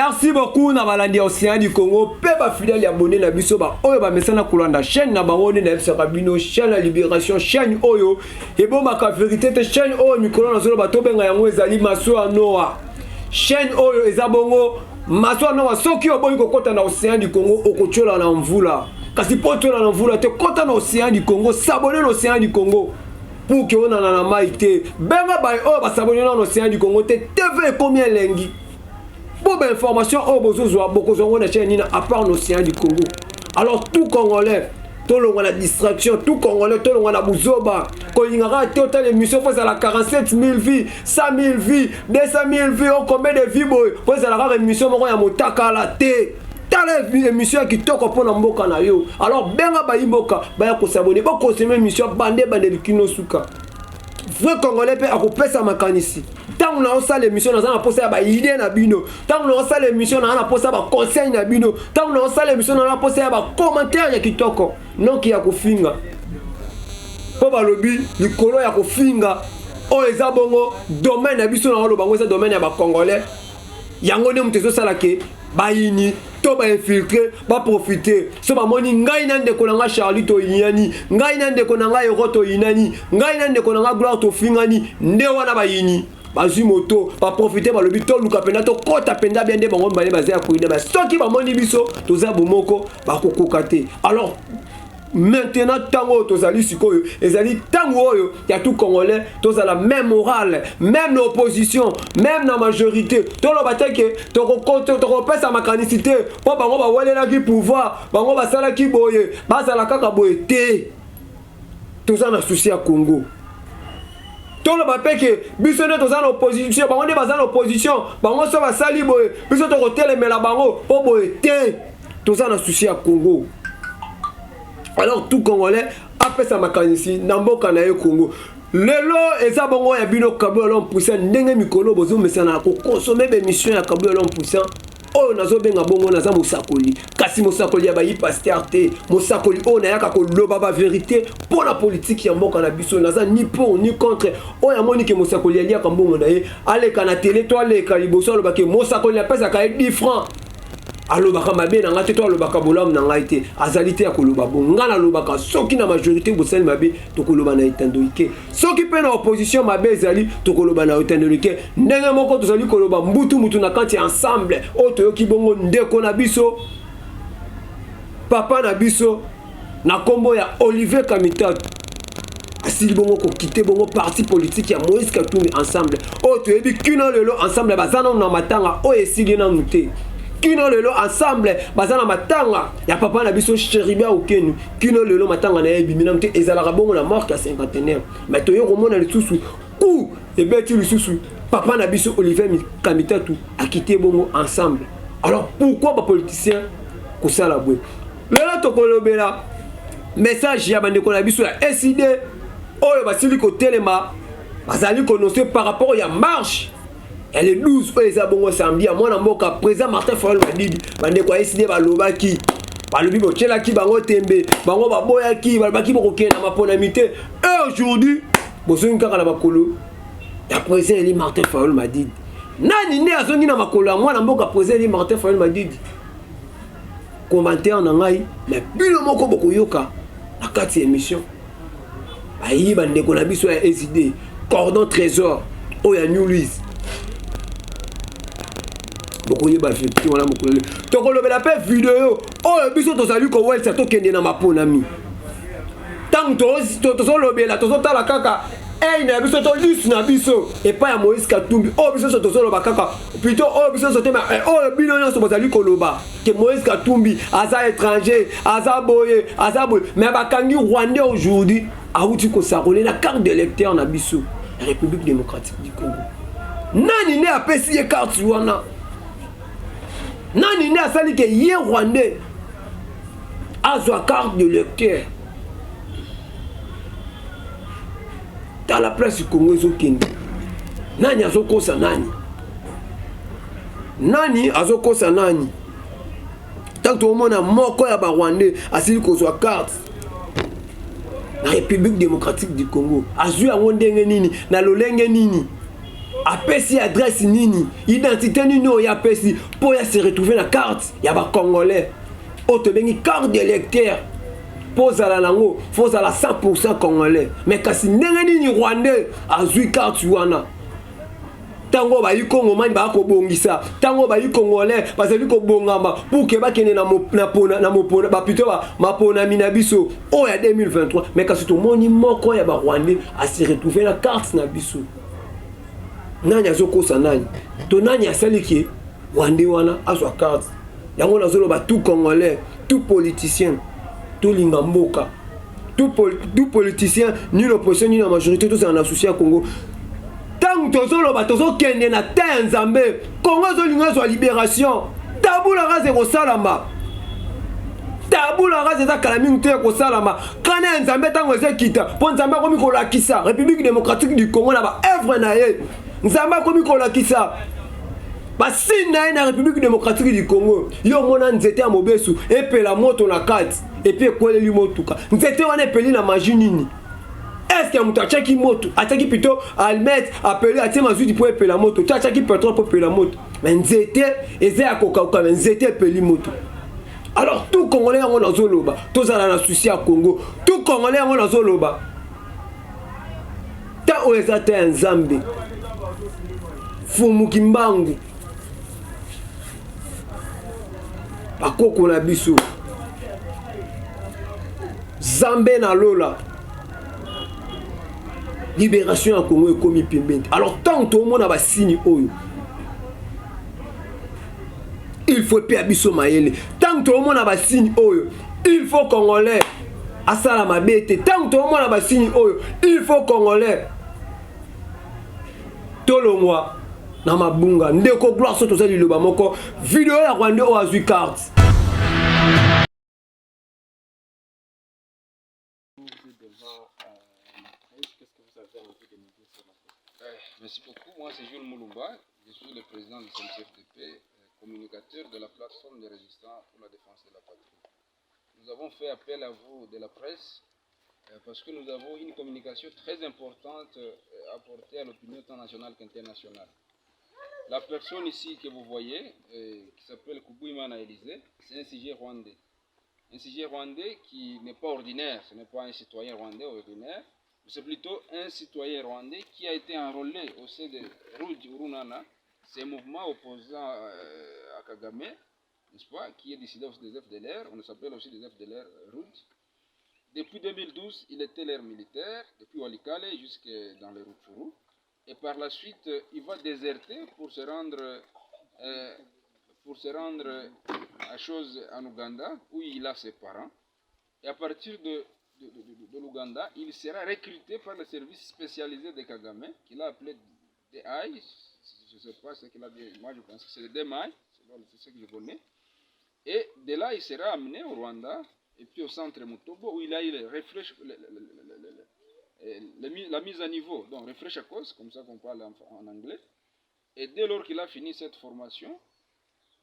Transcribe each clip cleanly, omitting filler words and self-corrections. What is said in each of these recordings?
Merci beaucoup na balandi océan du Congo. Pe ba fidèle abonné na biso ba oyo ba mesana kolanda chaîne na bango na FCA Bino chaîne la libération chaîne oyo et bon ma vérité te chaîne oyo mikolo na zolo ba to benga yango ezali Maswa Noah. Chaîne oyo ezabongo Maswa Noah soki oboyi kokota na océan du Congo okochola na mvula. Kasi potola na mvula te kota na océan du Congo, s'abonner na océan du Congo. Pour que on a maïté benga ba oyo ba s'abonner na océan du Congo te TV combien lengi. Pour l'information, on a chaîne à part l'océan du Congo. Alors tout Congolais, tout le monde a la distraction, tout Congolais, tout le monde a Bouzoba. Quand il y a total émission, face à la 47 000 vies, 100 000 vies, 200 000 vies, on combien de vies, face à la émission, on a Motaka à la tête. T'as l'émission qui toque pour l'amboka na yo. Alors benga ba imboka, ba ya ko s'abonner, ba consommer émission bande kino suka. Vrai Congolais peut accompagner sa makanisi. Tant on a ça l'émission, on a posé à idée na bino. Tant on a ça l'émission, on a posé à conseil na bino. Tant on a ça l'émission, on a posé à commentaire ya kitoko. Non qui a kofinga. Pour lobby, le colo ya kofinga. Oh les abongo domaine na biso na lo bango ça domaine ya ba Congolais. Yango ne mtezo salake ba ini. To ba infiltrer ba profiter so ba moni ngai nande konanga Charlie to yini ngai nande konanga Eroto yinani ngai nande konanga Gloire to fingani nde wana ba yini bazui moto ba profiter ba lobi to luka penda to kota penda bien de bango bale bazia ko ina ba soki ba moni biso to za bomoko ba kokokate. Alors maintenant tango tozali sikoyo ezali tango oyo ya tout Congolais toza la même morale même l'opposition même la majorité to lo bateke to repesa makanicité po bango ba walela ki pouvoir bango ba sala ki boye ba sala kaka boye te toza na souci ya Congo to lo bateke biso ne toza na opposition bango ne baza na opposition bango so ba sali boye biso to kotelemela bango po boye te toza na souci ya Congo. Alors tout Congolais après sa makanisi namboka na yo Congo lelo eza bongo ya bino kablo l'homme puissant ndenge mikolo bozo mesana ko consommer be mission ya kablo l'homme puissant oyo nazo benga bongo naza mosakoli kasi mosakoli ya ba yi pasteur te mosakoli oyo na yaka ko loba ba vérité pour la politique ya mboka na biso naza ni pour ni contre oyo ya moni ke mosakoli ya ka mbongo na ye aleka na télé to aleka liboso loba ke mosakoli ya pesa ka 10 francs. Allo baka mabe na ngate to allo baka bolam na ngaite azalité ya koloba bonga na lobaka soki na majorité bosali mabe to koloba na itandoike soki pe na opposition mabe ezali to koloba na itandoike ndenge moko tozali koloba mutu na kanti ensemble oto yoki bongo ndeko na biso papa na biso na kombo ya Olivier Kamitatu asili bongo ko quitter bongo parti politique ya Moïse Katumbi ensemble oto yebi kino lelo ensemble bazana na matanga o esili na muté. Kino lelo ensemble bazana matanga ya papa na biso Cheribia Okenu kino lelo matanga na ebimina mte ezalaka bongo la mort ya cinquantenaire mais to yo komona lisusu ku ebeti lisusu papa na biso Olivier Kamitatu a quitté bongo ensemble. Alors pourquoi ba politicien ko sala bwe lelo to kolobela message ya bande ko na biso ya SID oyo basili ko telema bazali kononcé par rapport ya marche. Elle est 12 oyo eza bongo samedi ya mwana mboka président Martin Fayulu Madidi bande kwa SID balobaki balobi bochelaki bango tembe bango baboyaki balobaki bokokende na maponamité et aujourd'hui bozongi kaka na bakolo ya président Eli Martin Fayulu Madidi nani ne azongi na makolo ya mwana mboka président Eli Martin Fayulu Madidi commentaire na ngai mais bino moko bokoyoka na kati émission ayi bande ko na biso ya SID cordon trésor oyo ya New Louis bokoye ba fiti wala mokolele to kolobela pe vidéo oyo biso tozali ko welsa to kende na maponami tant to lobela to tala kaka na biso to liste na biso et pas ya Moïse Katumbi o biso to loba kaka plutôt o biso to tema o bino nyonso bozali ko loba que Moïse Katumbi aza étranger aza boye mais bakangi Rwandais aujourd'hui auti ko sarole na carte d'électeur na biso République démocratique du Congo nani ne apesi ye carte wana nani ne asali ke ye Rwandais azwa carte de lecteur dans la place du Congo ezokende nani azokosa nani azokosa nani tant au monde moko ya ba Rwandais asili kozwa carte na République démocratique du Congo azwi yango ndenge nini na lolenge nini apesi adresse nini, identité nini oyo apesi pour ya se retrouver na carte ya ba congolais. Oto bengi carte d'électeur. Pour zala nango, faut zala 100% congolais. Mais kasi ndenge nini rwandais azui carte wana. Tango ba yi Congo mani ba ko bongisa, tango ba yi congolais parce que ko bongamba pour que ba kene na mopona ba plutôt ba mapona minabiso o ya 2023 mais kasi to moni moko ya ba rwandais a se retrouver na carte na biso. Nani azokosa nani? To nani asali ki rwandais wana azwa carte. Yango nazolo ba tout congolais, tout politicien, tout lingamboka, tout politicien ni l'opposition ni la majorité tous en associé à Congo. Tant tozolo ba tozo kende na terre nzambe Congo zo linga zo libération tabula raze ko salama tabula raze za kala mingi ko salama kana nzambe tango ze kita po nzambe ko mi ko lakisa République démocratique du Congo na ba œuvre na ye nzambe ko mi ko lakisa ba sina na République démocratique du Congo yo mona nzete ya mobesu epela moto na kati epe kwele li motuka nzete wana epeli na magie nini. Est-ce que tu as checké moto? Attaqué plutôt Almet appelé à Tiens Mazoudi pour appeler la moto. Tu as checké pétrole pour appeler la moto. Mais Nzete, et c'est à Coca-Cola, mais Nzete appelé moto. Alors tout Congolais on a zoloba, tous à la souci à Congo. Tout Congolais on a zoloba. Ta oezate un Zambé. Fumukimbangu. Bakoko na biso. Zambé na lola. Libération en Congo est commis pimben. Alors tant que tout le monde a signé oyo, il faut payer biso maele. Tant que tout le monde a signé oyo, il faut Congolais à salama bête. Tant que tout le monde a signé oyo, il faut Congolais. Tolongwa na mabunga ndeko gloire soto za liloba moko vidéo ya Rwanda o azui carte. Merci beaucoup. Moi, c'est Jules Moulumba. Je suis le président du CNCFDP, communicateur de la plateforme des résistants pour la défense de la patrie. Nous avons fait appel à vous de la presse parce que nous avons une communication très importante à apporter à l'opinion tant nationale qu'internationale. La personne ici que vous voyez, qui s'appelle Kubuimana Élysée, c'est un sujet rwandais. Un sujet rwandais qui n'est pas ordinaire, ce n'est pas un citoyen rwandais ordinaire, c'est plutôt un citoyen rwandais qui a été enrôlé au sein de Rudi Urunana, c'est un mouvement opposant à Kagame, n'est-ce pas, qui est dissident aussi des FDLR, on s'appelle aussi des FDLR Rudi. Depuis 2012, il était l'air militaire, depuis Walikale jusque dans les Rutshuru, et par la suite, il va déserter pour se rendre à chose en Ouganda, où il a ses parents, et à partir de l'Ouganda, il sera recruté par le service spécialisé de Kagame, qu'il a appelé DAI, je ne sais pas ce qu'il a dit, moi je pense que c'est le DMAI, c'est ce que je connais. Et de là, il sera amené au Rwanda, et puis au centre Mutobo, où il a eu la mise à niveau, donc refresh à cause, comme ça qu'on parle en anglais. Et dès lors qu'il a fini cette formation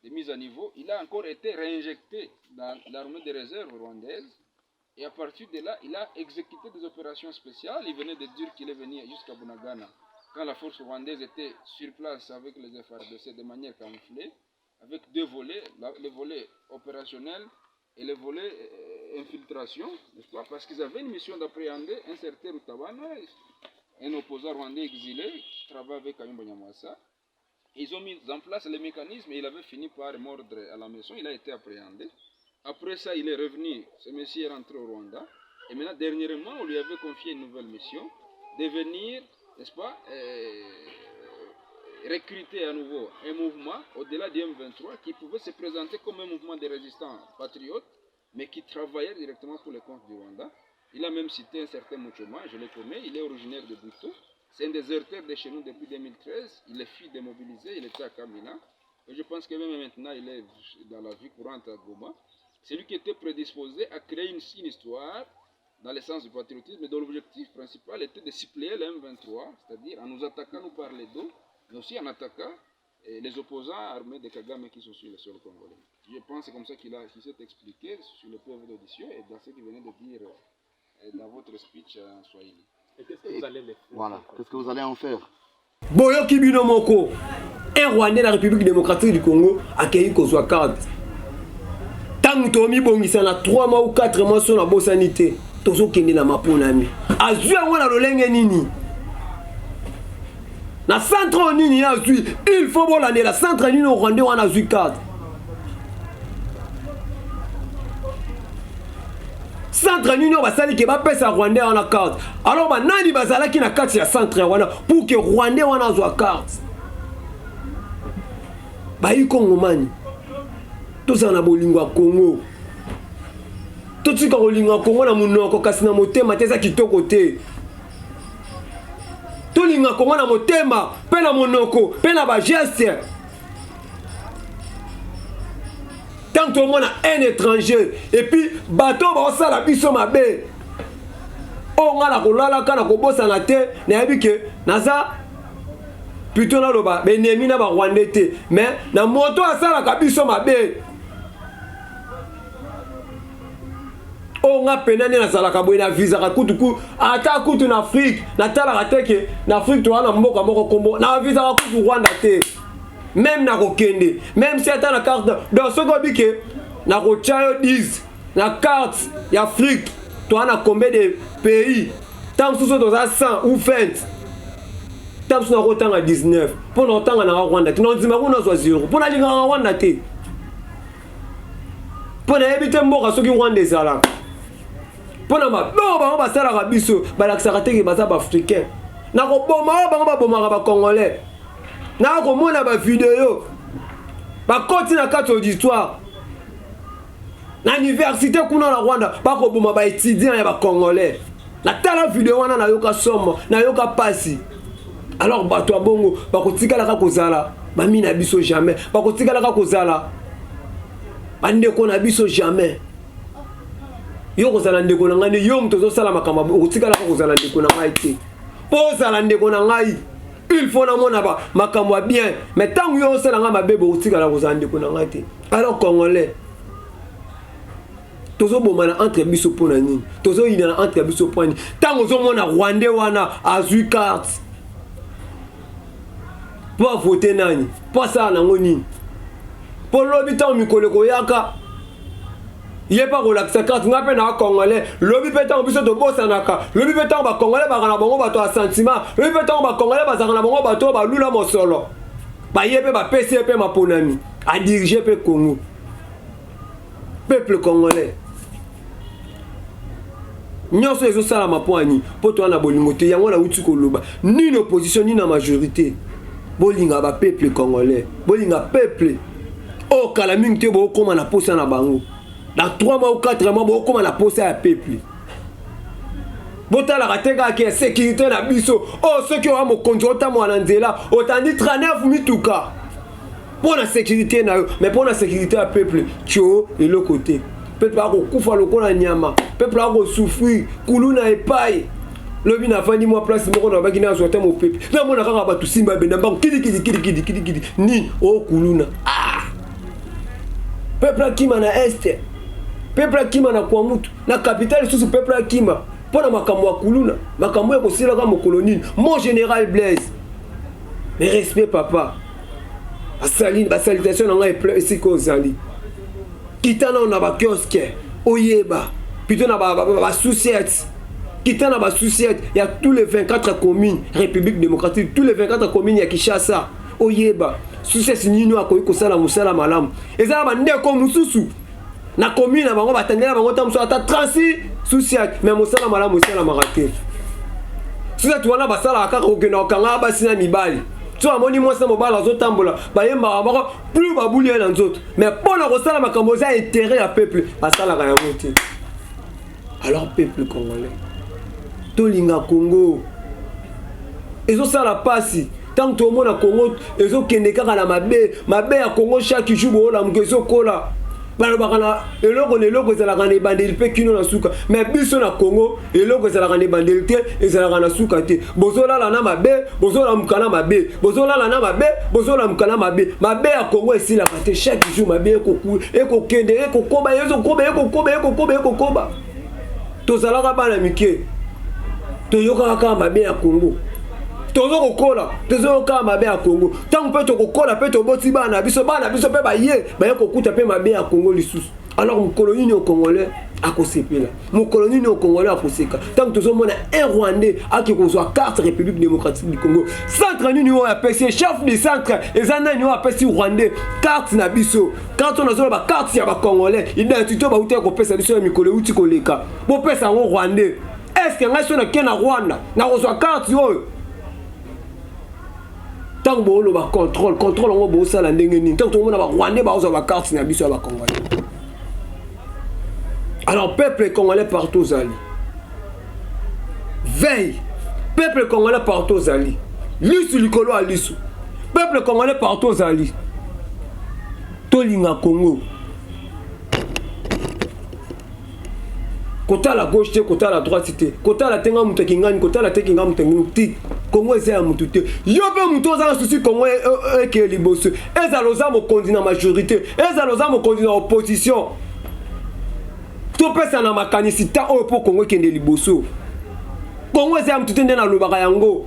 de mise à niveau, il a encore été réinjecté dans l'armée des réserves rwandaises. Et à partir de là, il a exécuté des opérations spéciales. Il venait de dire qu'il est venu jusqu'à Bunagana. Quand la force rwandaise était sur place avec les FARDC de manière camouflée, avec deux volets, le volet opérationnel et le volet infiltration, n'est-ce pas? Parce qu'ils avaient une mission d'appréhender un certain Rutabana, un opposant rwandais exilé qui travaille avec Kayumba Nyamwasa. Ils ont mis en place les mécanismes et il avait fini par mordre à la maison. Il a été appréhendé. Après ça, il est revenu, ce monsieur est rentré au Rwanda. Et maintenant, dernièrement, on lui avait confié une nouvelle mission, de venir, n'est-ce pas, recruter à nouveau un mouvement au-delà du M23 qui pouvait se présenter comme un mouvement de résistants patriotes, mais qui travaillait directement pour les comptes du Rwanda. Il a même cité un certain Muchoma, je le connais, il est originaire de Buto. C'est un déserteur de chez nous depuis 2013. Il est fui démobilisé, il était à Kamina. Et je pense que même maintenant, il est dans la vie courante à Goma. C'est lui qui était prédisposé à créer une histoire dans le sens du patriotisme, mais dont l'objectif principal était de suppléer le M23, c'est-à-dire en nous attaquant nous par les dos, mais aussi en attaquant les opposants armés de Kagame qui sont sur le sol congolais. Je pense que c'est comme ça qu'il s'est expliqué sur le PV d'audition et dans ce qu'il venait de dire dans votre speech en Swahili. Et qu'est-ce que vous allez les faire? Voilà, qu'est-ce que vous allez en faire? Boyo Kibino Moko, un Rwandais de la République démocratique du Congo, a accueilli Kozwa carte. Tant que Tomi Bongisa na 3 mois ou 4 mois sur la bonne sanité, Tozo Kende na Maponami. Azua wana lolenge nini. Na centre nini azui, il faut bon l'année la centre nini au Rwandais wana azui carte. Centre nini basali ke ba pesa Rwandais wana carte. Alors ba nani bazala ki na carte ya centre wana pour que Rwandais wana azwa carte. Ba yi Congo mani. Toza na bolingo ya Congo. Totika bolingo ya Congo na munoko kasi na motema teza kitoko te. Tolinga Congo na motema, pe na monoko, pe na ba geste. Tant que monde a un étranger et puis bateau ba osala biso mabe. O nga na kolala kana ko bosa na te, na yebi ke naza plutôt na loba benemi na ba Rwandais te, mais na moto asala ka biso mabe. O nga penane na sala ka boy na visa ka kutuku ata kutu na Afrique, na tala ka teke na Afrique to wana mboka moko kombo na visa ka kutu Rwanda te. Même na kokende, même si ata na carte dans ce gobi ke na ko chayo 10 na carte ya Afrique to wana combien de pays tant sous to za 100 ou 20 tant sous na ko tanga 19 pour na tanga na Rwanda ti non dima ko na 0 pour na linga Rwanda te pour na ebite mboka soki Rwanda ezala pour na ba ba ba sala ka biso ba la kisaka te ke ba za ba africain na ko boma ba boma ba congolais. Na ko mona ba vidéo ba koti na kato d'histoire na université kuna na Rwanda ba ko boma ba étudiant ya ba congolais na tala vidéo wana na yoka somo na yoka pasi. Alors ba to bongo ba ko tikala ka kozala ba mina biso jamais ba ko tikala ka kozala ba ndeko na biso jamais yo kozala ndeko na ngani yo mtozo sala makamba ko tikala ka kozala ndeko na ngai te po sala ndeko na ngai. Il faut na mona ba makamwa bien mais tant que yo sala nga mabebo utika la kozande ko na ngati. Alors congolais tozo bomana entre biso pona nini tozo ina entre biso pona tant ozo mona Rwandais wana azui carte pour voter nani pour ça na ngoni pour l'habitant mikolo ko yaka il est pas relaxé quand on appelle un congolais lobi pétant biso to bossa naka lobi pétant ba congolais ba kana bango bato a sentiment lobi pétant ba congolais ba zakana bango bato ba lula mosolo ba yebe ba PCP ma ponami a diriger pe Congo peuple congolais nyonso ezo sala mapoani po to na bolingo te yango na uti ko loba ni l'opposition ni na majorité bolinga ba peuple congolais bolinga peuple o kala mingi te bo koma na posa na bango. Dans 3 mois ou 4 mois, bon, comment on a posé à peuple. Bota la ratega qui est sécurité na biso. Oh, ceux qui ont mon contrôle, ta moi là, autant dit 39 mituka. Pour la sécurité na yo, mais pour la sécurité à peuple, tcho et l'autre côté. Peuple a kufa loko na nyama. Peuple a souffrir, kuluna epai. Lobi na fani moi place moko na bakina zote mon peuple. Na mona kaka ba tu simba benda ba kidi ni oh kuluna. Ah. Peuple akima na este. Peuple akima na kwa mutu na capitale sous peuple akima pona makambo kuluna makambo ya kosila kama kolonine mon général Blaise mais respect papa asaline ba salutation na ngai ici ko zali kitana na ba kiosque oyeba plutôt na ba souciette kitana ba souciette il y a tous les 24 communes République démocratique tous les 24 communes ya Kinshasa oyeba souciette nino akoyi kosala musala malamu ezala ba ndeko mususu na commune na bango batandela bango tamso ata 36 souciat mais mosala mala mosala marate souciat wana basala kaka okena okanga basina mibali so amoni mwasa mobala azotambola bayemba bako plus babuli na nzoto mais pona kosala makambo za intérêt ya peuple basala ka yango te. Alors peuple congolais tolinga Congo ezosala pasi tant que tout le monde na Congo ezokende kaka na mabe ya Congo chaque jour bola mkezo kola balobakana eloko neloko ezalaka na ebandeli mpe kino na suka mais biso na Congo eloko ezalaka na ebandeli te ezalaka na suka te bozolala na mabe bozolamuka na mabe bozolala na mabe bozolamuka na mabe mabe ya Congo esilaka te chaque jour mabe ekokende ekokoba tozalaka bana mike toyokaka kaka mabe ya Congo tozo kokola tozo ka mabe ya Congo tant peut to kokola peut to boti bana biso pe ba ye ba kokuta pe mabe ya Congo lisusu. Alors mon colonie au Congolais a kosepela là. Mon colonie au Congolais a koseka. Tant que tout le monde un Rwandais a qui reçoit carte République démocratique du Congo. Centre union a PC chef du centre et zana union a PC Rwandais carte na biso. Quand on a zo ba carte ya ba Congolais, identité ba uté ko pesa biso ya mikolo uti koleka. Bo pesa ngo Rwandais. Est-ce que ngaso na kena Rwanda na reçoit carte yo? Tant que bo lo ba contrôle ngo bo sala ndenge ni. Tant que tout le monde ba Rwandais ba reçoit ba carte na biso ya ba Congolais. Alors, peuple congolais partout aux alliés. Veille. Peuple congolais partout aux alliés. Lisu likolo à lisu. Peuple congolais partout aux alliés. Tolinga Congo. Kota la gauche, kota la droite, kota la tenga mutekingani, kota la tekinga mutenguti. Congo est à mutute. Yope muto za souci Congo est que liboso. Ezaloza mo continent majorité. Ezaloza mo continent opposition. Tout pesa na makanisi ta oyo po Congo kende liboso. Congo eza mutute nde na lobaka yango.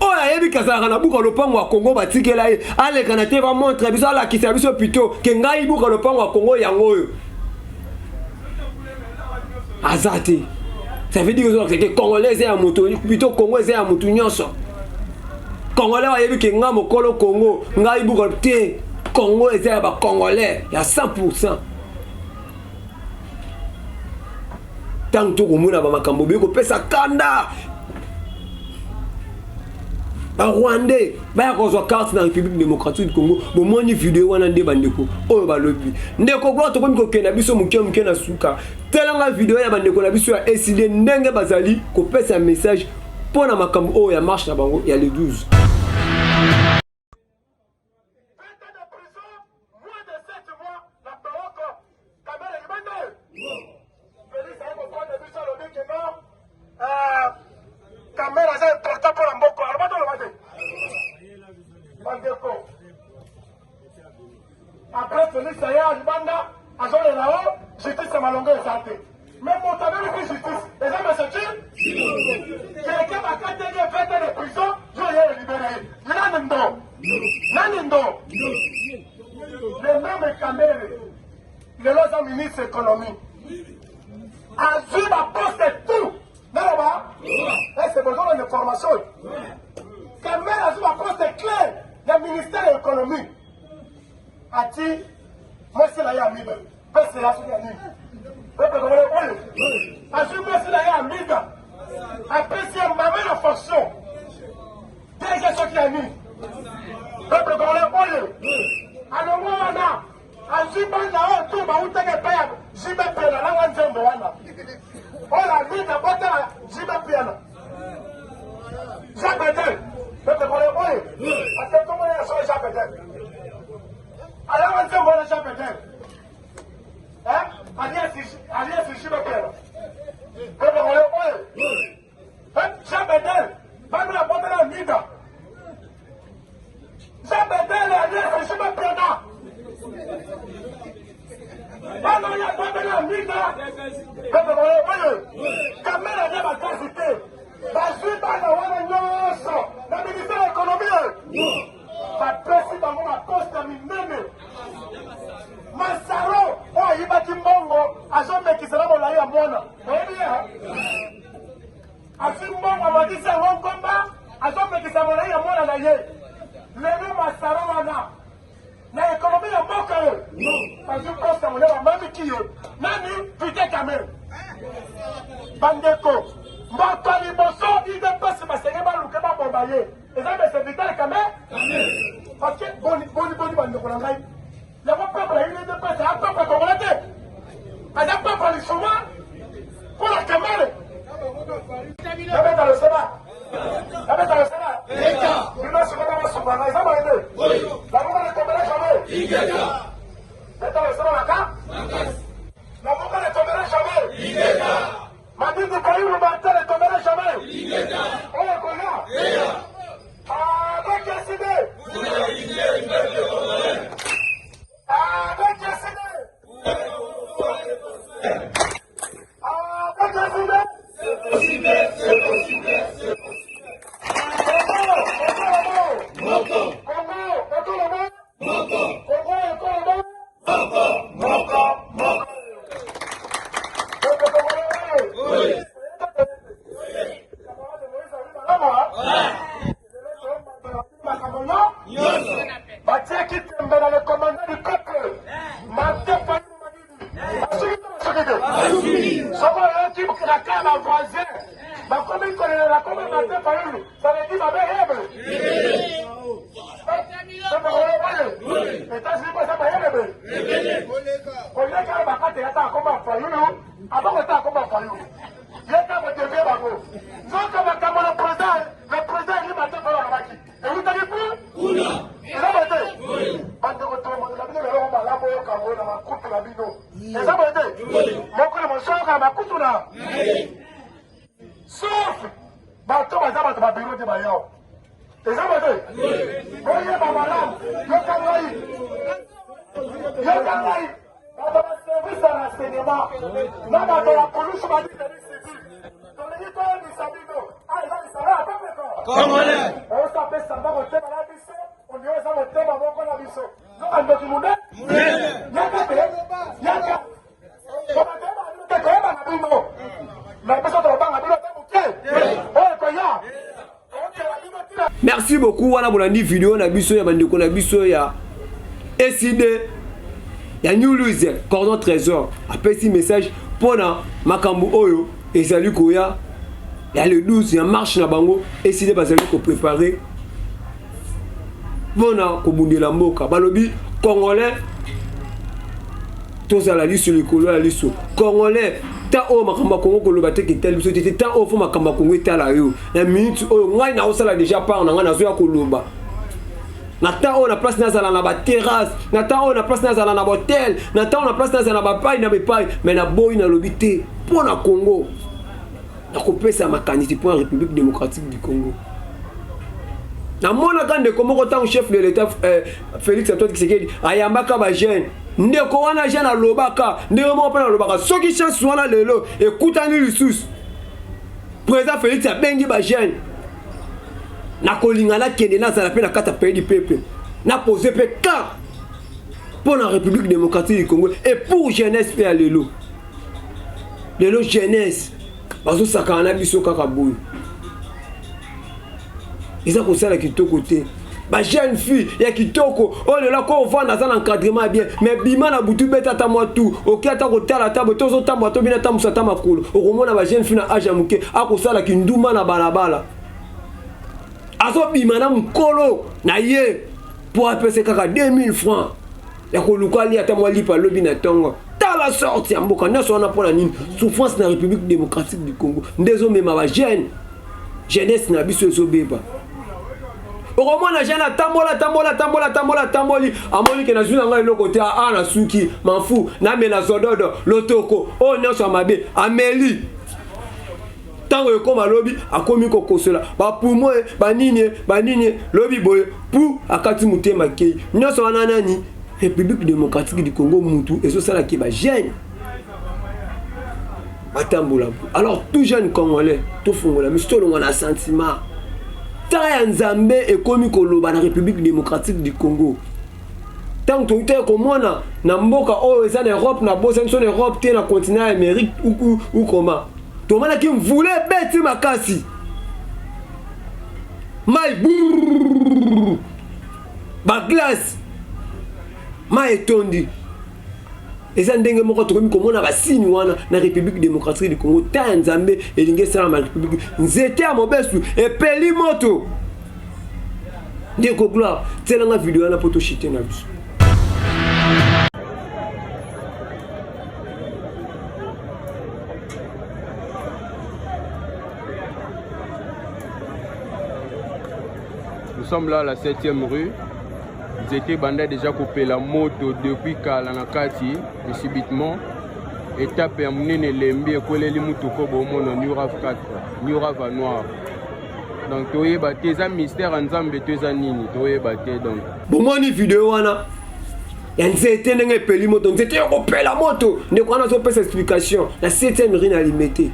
Oya yebi kazaka na buka lopango wa Congo batikela ye. Ale kana te va montre biso ala kisa biso pito ke ngai buka lopango wa Congo yango oyo. Azate. Ça veut dire que Congolais eza moto plutôt Congo eza moto nyonso. Congolais wa yebi ke nga mokolo Congo ngai buka te Congo eza ba Congolais ya 100%. Tant que vous avez makambo biko pesa kanda ba Rwandais ba kozwa carte na République démocratique du Congo bo moni vidéo wana nde bandeko oyo ba lobi ndeko gwa to komi ko kena biso muke na suka telanga vidéo ya bandeko na biso ya SID ndenge bazali ko pesa message pona makambo oyo ya marche na bango ya le 12. Caméra c'est important pour la mboko. Alors maintenant le matin. Après Félix Saya Libanda, à Jean Lénao, justice à ma longueur santé. Mais mon tableau de justice, les hommes se tuent. Quelqu'un m'a caté des fêtes de prison, je vais libérer. Nanindo. Le même caméra, le lozan ministre économie. Azul ma poste tout. Non, c'est besoin d'une information. Caméra Azul ma poste clair. Le ministère de l'économie. A-t-il, moi c'est la Yamiba. C'est la Yamiba. Azul moi c'est la Yamiba. Après c'est ma même fonction. Déjà ce qui a mis. Peuple congolais, alors moi on a. Azul moi là tout ma route est payable. J'y vais payer la langue de Moana. On a mis la boîte à j'y vais payer. J'appelle. Peuple congolais, parce que comment il y a j'appelle. Alors on dit voilà j'appelle. Hein? Alias j'y vais payer. Peuple congolais, j'appelle. Même la boîte à la mida. J'appelle alias j'y vais payer. Bana ya baba na mina baba wewe kamera ya bakazite bazui bana wana nyoso na ministère de l'économie ba pesi bango na poste minene masaro o yibaki mbongo azomekisela molai ya mwana oyebi ya asi mbongo amadisi yango nkomba azomekisa molai ya mwana na ye lelo masaro wana na économie ya mboka yo parce que poste mon ba mami kiyo nani putain kamera bandeko mboka liboso ide pese basenge baluke babomba ye eza bese vital kamera parce que boni bandeko na ngai yango peuple ya ide pese a peuple congolais te aza peuple lisuma pour la caméra yabeta le seba yabeta le seba bino sokona basunganga eza baende la boka ne tombera jamais beta le seba baka la boka ne tombera jamais madini kayiru bata ne tombera jamais oyo koya avec SID avec SID c'est possible, c'est possible, c'est possible. kaka ma voisin bakomi kolela comme matin par lui ça veut dire ma mère États-Unis pas ça bayele kolela kaka bakate yata koma fayulu abako ta koma fayulu yata botebe bako soka makambo le président il m'a fait la baki et vous t'avez plus kuna eza bote bande ko to la bino lo ba la boyo ka bona makutu la bino eza bote moko le mosoka makutu na sauf bato baza bato ba biro de bayao eza bote boye ba malam yo kangai bato ba service à renseignement na bato la police ba dit service civil to le yito ni sabino ah eza sala pas d'accord congolais on s'appelle ça va voter par la biso on dit ça voter ba boko la biso no ando ki munde yaka ko ba te ko ba na bino na biso to ba na bino te muke o ko ya merci beaucoup wana bolandi vidéo na biso ya bandeko na biso ya SID ya New Louis cordon trésor apesi message pona makambu oyo ezali koya ya le 12 ya marche na bango SID bazali ko préparer pona ko bundela mboka balobi congolais tozala liso likolo ya liso congolais ta o makamba kongo koloba te ke tel biso te ta o fo makamba kongo etala yo na minute oyo ngai na osala déjà part na ngai na zo ya koloba na ta o na place nazala na ba terrasse na ta o na place nazala na hotel na ta o na place nazala na ba paille na be paille mais na boy na lobi te pour na Congo na kopesa makanisi pour la République démocratique du Congo na mona kande komoko tant chef de l'état Félix Antoine Tshisekedi ayambaka ba jeune ndeko wana jeune alobaka ndeko mo pena alobaka soki chance wana lelo ekutani lisusu président Félix abengi ba jeune na kolingana kende na zala pe na kata pays du peuple na poser pe ka pour la République démocratique du Congo et pour jeunesse pe lelo jeunesse bazo sakana biso kaka boyo ils ont ça la kitoko te ba jeune fille ya kitoko oh là ko vendre dans encadrement bien mais bima na butu beta ta moi tout OK ata ko tala tabo tozo tambo to bina tamu sata makolo okomona ba jeune fille na âge muke akosala kinduma na balabala azo bima na mkolo na ye pour apesa kaka 2000 francs ya ko lukali ata moi lipa lobi na tongo tala sorti amboka na so na pona nini souffrance na République démocratique du Congo ndezo mema ba jeune jeunesse na biso zo beba okomona jana tamboli amoni ke na zuna ngai loko te a na suki manfu na mena zododo lotoko o nyonso mabe ameli tango ekoma lobi akomi kokosola ba pumo banini lobi boye pu akati mutema kei nyonso wana nani République démocratique du Congo mutu ezo sala ki ba jeune batambola. Alors tout jeune congolais to fungola mistolo ngona sentiment ta nzambe ekomi koloba na République démocratique du Congo tant to ite komona na mboka o eza na Europe na bosa nso na Europe te na continent Amérique ou comment to mana ki mvule beti makasi mai ba glace mai etondi eza ndenge moko tokomi komona basini wana na République démocratique du Congo ta nzambe elinge sala ma République nzete ya mobesu epeli moto ndeko gloire tselanga video na poto chite na biso. Nous sommes là à la 7e rue. Ils étaient bandés déjà coupé la moto depuis Kalanakati et subitement étape ya munene lembi ekoleli mutuko bomono New Rav 4 New Rav noir. Donc toyeba te za mystère nzambe to za nini toyeba te donc bomoni video wana ya nzete ndenge epeli moto nzete ekopela moto ndeko wana azopesa explication na 7e rue na limité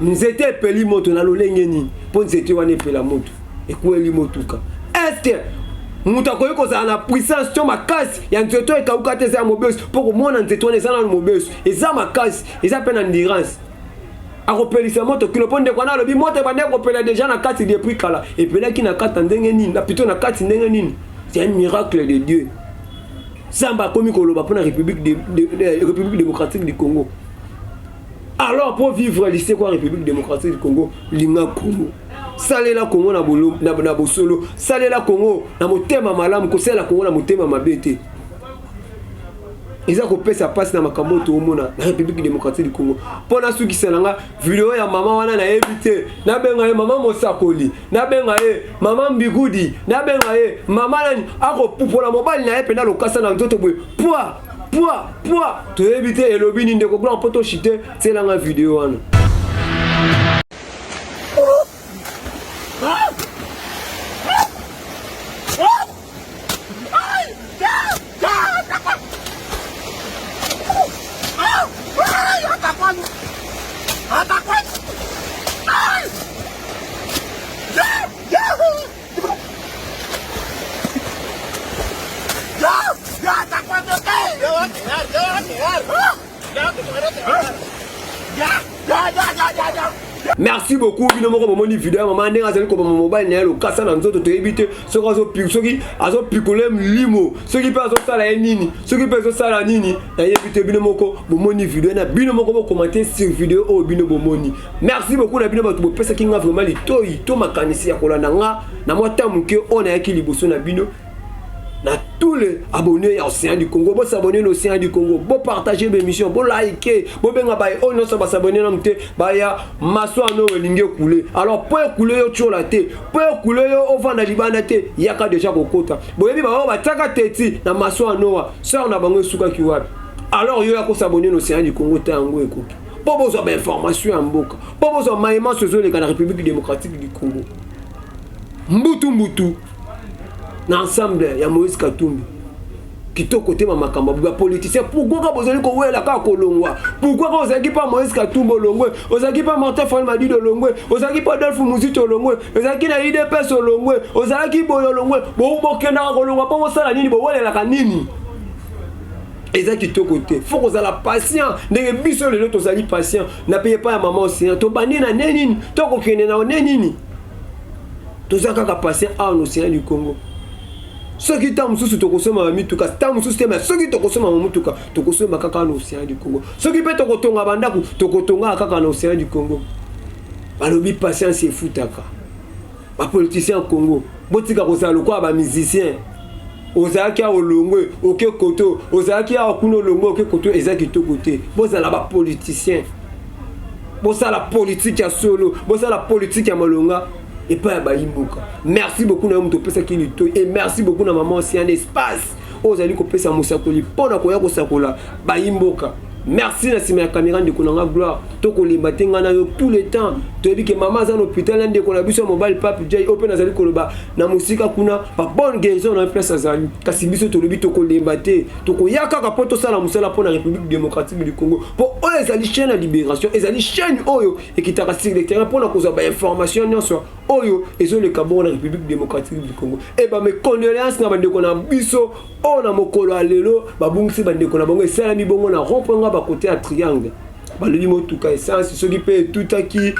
nzete epeli moto na lolenge nini po nzete wana epela moto ekweli motuka est mutu akoki kozala na puissance to makasi ya nzeto ekauka te eza ya mobesu mpo komona nzeto wana eza na mobesu eza makasi eza mpe na endurance akopelisa moto kilo mpo ndeko wana alobi moto ebandi akopela deja na kati depuis kala epelaki na kati ndenge nini na plutôt na kati ndenge nini c'est un miracle de Dieu Zamba akomi koloba mpo na République démocratique du Congo. Alors Alors pour vivre lycée quoi République démocratique du Congo, linga Congo. Salela Congo na bolo na bosolo, salela Congo na motema malamu ko sala Congo na motema mabete. Ils ont coupé sa passe dans ma camoto au monde, la République démocratique du Congo. Pendant ce qui s'est là, vidéo ya maman wana na évité, na benga maman Mosakoli, na benga maman Bigudi, na benga maman nani ako pour la mobile na epena lo kasa na ntoto boy. Poa, to éviter et lobby ni ndeko blanc poto chité, c'est la vidéo wana. Merci beaucoup. Bino moko momoni vidéo maman ndenge azali ko mobile na lo kasa na nzoto to éviter soki azo picoler limo soki pe azo sala nini soki pe azo sala nini na éviter bino moko momoni vidéo na bino moko bo commenter sur vidéo o bino bomoni. Merci beaucoup na bino bato bo pesa kinga vraiment litoyi to makanisi ya kolanda nga na mota muke on a yaki liboso na bino. Na tous les abonnés à Océan du Congo, vous s'abonner à l'Océan du Congo, vous partagez mes émissions, vous likez, vous benga bay on non ça s'abonner non te baya maso no linge couler. Alors pour couler yo chola te, pour couler yo ovanda libana te, yaka déjà kokota. Boyebi ba ba taka teti na maso no ça on a bango suka kiwapi. Alors yo yako s'abonner à l'Océan du Congo tango ekoki. Pour besoin d'informations en mboka, pour besoin maïma sur la République démocratique du Congo. Mbutu l'ensemble ya Moïse Katumbi kitoko côté ma makambo ba politicien pourquoi ka bozali ko wela ka kolongwa pourquoi ka ozaki pa Moïse Katumbi longwe ozaki pa Martin Fayulu Madido longwe ozaki pa Adolphe Muzito longwe ozaki na IDPS longwe ozaki boyo longwe bo bokenda ko longwa pa mosala nini bo wela ka nini ezaki kitoko côté faut que la patient ndenge biso lelo tozali patient na paye pas ya maman aussi to bani na nini to ko kene na nini tozaka ka patient à l'Océan du Congo. Ceux qui t'ont sous te consomment mituka, t'ont sous te mais ceux qui te consomment mutuka, te consomment kaka na Océan du Congo. Ceux qui peuvent te kotonga bandaku, te kotonga kaka na Océan du Congo. Balobi patience c'est futaka. Ba politicien au Congo, botika ko sala ko ba musicien. Ozaki a olongwe, oke koto, ozaki a okuno olongwe, oke koto ezaki to côté. Bozala ba politicien. Bozala politique ya solo, bozala politique ya molonga. Et pas à Baïmboka. Merci beaucoup na mto pesa kilito et merci beaucoup na maman aussi un espace. Aux allez ko pesa musakoli pona ko ya ko sakola Baïmboka. Merci na sima ya caméra de konanga gloire. To ko limba tenga na yo tout le temps. To dit que maman za hôpital ndé ko na biso mobile pape jay open na zali ko loba na musika kuna pa bonne guérison na place azali. Kasi biso to lobi to ko limba te. To ko yaka ka poto sala musala pona République démocratique du Congo. Pour eux ezali chaîne à libération, ezali chaîne oyo et qui t'a sur le terrain pona ko za ba information nyonso oyo ezo le kabon na République démocratique du Congo. Et ba mes condoléances na bande ko na biso on a mokolo alelo ba bungisi bande ko na bango esala mi bongo na romponga ba côté à triangle. Ba le limo tout ka essence ce qui peut tout aki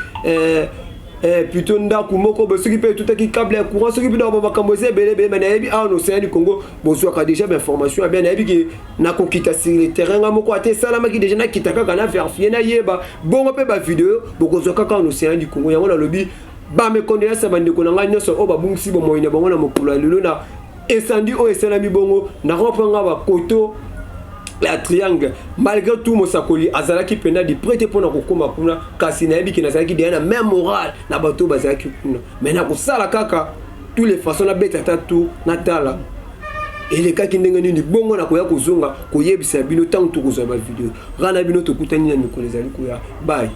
plutôt ndaku moko ba ce qui peut tout aki câble à courant ce qui peut ba bakamboze belé mais na yebi a no Océan du Congo bonso ka déjà information bien na yebi que na ko kita sur le terrain moko ate sala maki déjà na kitaka kana vérifier na yeba bongo pe ba vidéo boko zo kaka no Océan du Congo yango na lobi ba me condoléances bande ko na nganya so o ba bungisi bo moyina bango na mokolo lelo na incendie o esala mi bongo na rompanga ba koto la triangle malgré tout Mosakoli azalaki pena di prêter pour na kokoma kuna kasi na yebi ki na zalaki de na même moral na bato bazalaki kuna mais na ko sala kaka tous les façons na beta tout na tala eleka ki ndenge nini bongo na koya kozonga koyebisa bino tant to kozwa ba vidéo rana bino to kutani na mikolo ezali koya bye.